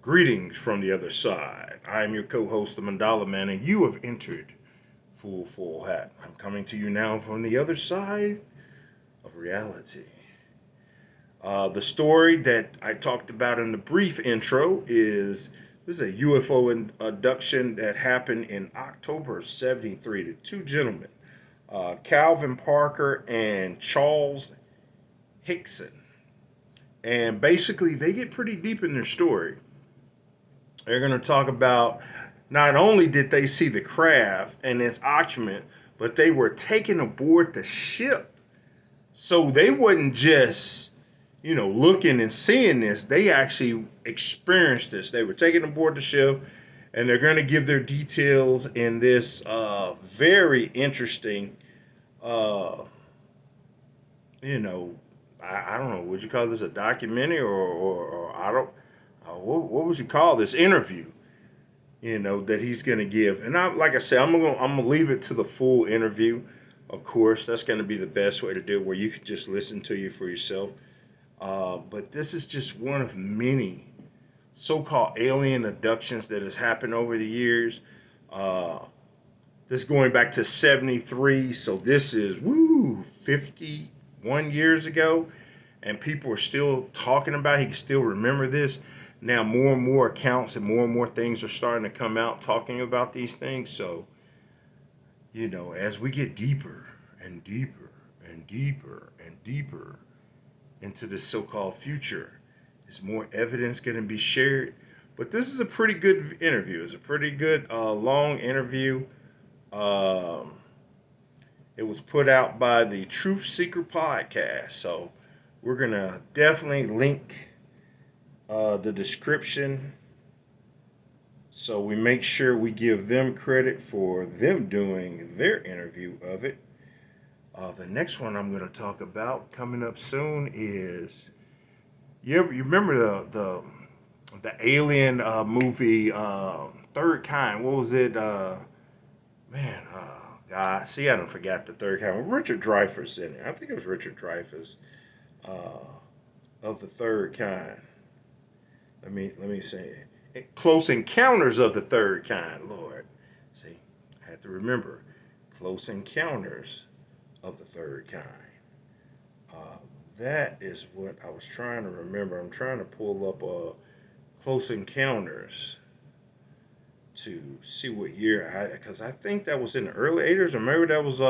Greetings from the other side. I am your co-host, the Mandala Man, and you have entered Full Hat. I'm coming to you now from the other side of reality. The story that I talked about in the brief intro is this is a UFO abduction that happened in October of '73 to two gentlemen, Calvin Parker and Charles Hickson. And basically, they get pretty deep in their story. They're going to talk about not only did they see the craft and its occupant, but they were taken aboard the ship. So they wasn't just, looking and seeing this. They actually experienced this. They were taken aboard the ship, and they're going to give their details in this very interesting, uh, you know, I don't know, would you call this a documentary or I don't, what would you call this interview? That he's going to give. And like I said, I'm gonna leave it to the full interview. Of course, that's going to be the best way to do it, where you could just listen to you for yourself. But this is just one of many so-called alien abductions that has happened over the years. Uh, this going back to '73, so this is 51 years ago, and people are still talking about it. He can still remember this. Now more and more accounts and more things are starting to come out talking about these things. So, as we get deeper and deeper and deeper and deeper into the so-called future, is more evidence going to be shared. But this is a pretty good interview. It's a pretty good long interview. Um, it was put out by the Truth Seeker podcast. So we're going to definitely link the description, so we make sure we give them credit for them doing their interview of it. The next one I'm going to talk about coming up soon is you remember the Alien movie Third Kind? What was it? Man, God, see, I don't forget the Third Kind. Richard Dreyfuss in it. I think it was Richard Dreyfuss uh, of the Third Kind. Let me say Close Encounters of the Third Kind. Lord, see, I had to remember Close Encounters of the Third Kind. Uh, that is what I was trying to remember. I'm trying to pull up Close Encounters to see what year because I think that was in the early '80s, or maybe that was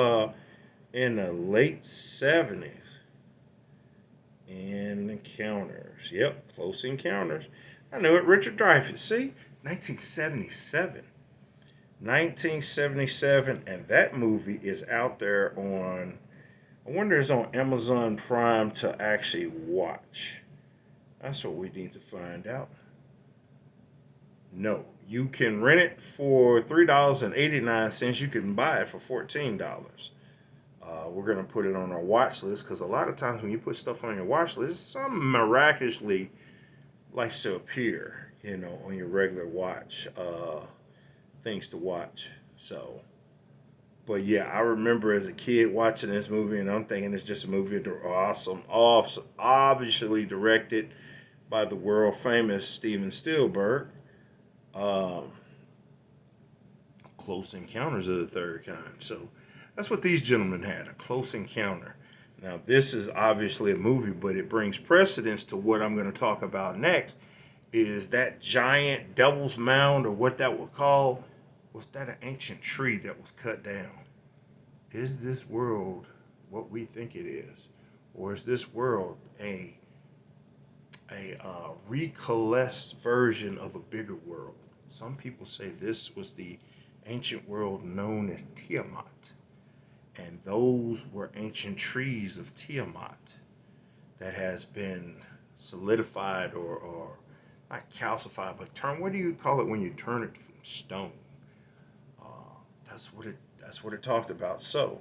in the late '70s. Encounters. Yep, Close Encounters. I knew it. Richard Dreyfuss. See? 1977. 1977, and that movie is out there on, I wonder it's on Amazon Prime to actually watch. That's what we need to find out. No, you can rent it for $3.89. You can buy it for $14. We're going to put it on our watch list because a lot of times when you put stuff on your watch list, some miraculously likes to appear, on your regular watch, things to watch. So, but yeah, I remember as a kid watching this movie, and I'm thinking it's just a movie awesome, obviously directed by the world famous Steven Spielberg. Um, Close Encounters of the Third Kind. So that's what these gentlemen had, a close encounter. Now, this is obviously a movie, but it brings precedence to what I'm going to talk about next. Is that giant devil's mound, or what that would call, was that an ancient tree that was cut down? Is this world what we think it is? Or is this world a recoalesced version of a bigger world? Some people say this was the ancient world known as Tiamat. And those were ancient trees of Tiamat that has been solidified or not calcified, but what do you call it when you turn it from stone? Uh, that's what it talked about. So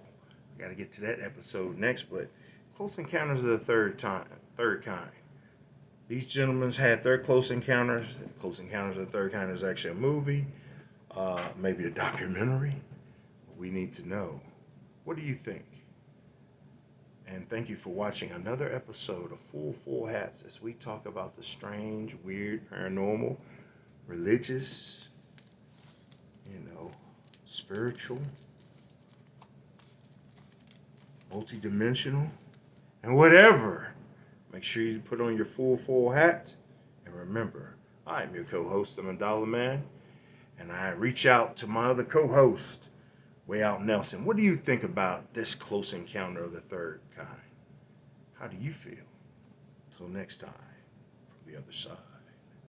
I got to get to that episode next. But Close Encounters of the Third Kind. These gentlemen had their close encounters. Close Encounters of the Third Kind is actually a movie, maybe a documentary. We need to know. What do you think? And thank you for watching another episode of Full Hats as we talk about the strange, weird, paranormal, religious, spiritual, multidimensional, and whatever. Make sure you put on your full hat. And remember, I'm your co-host, the Mandala Man, and I reach out to my other co-host, Way Out Nelson. What do you think about this close encounter of the third kind? How do you feel? Till next time, from the other side.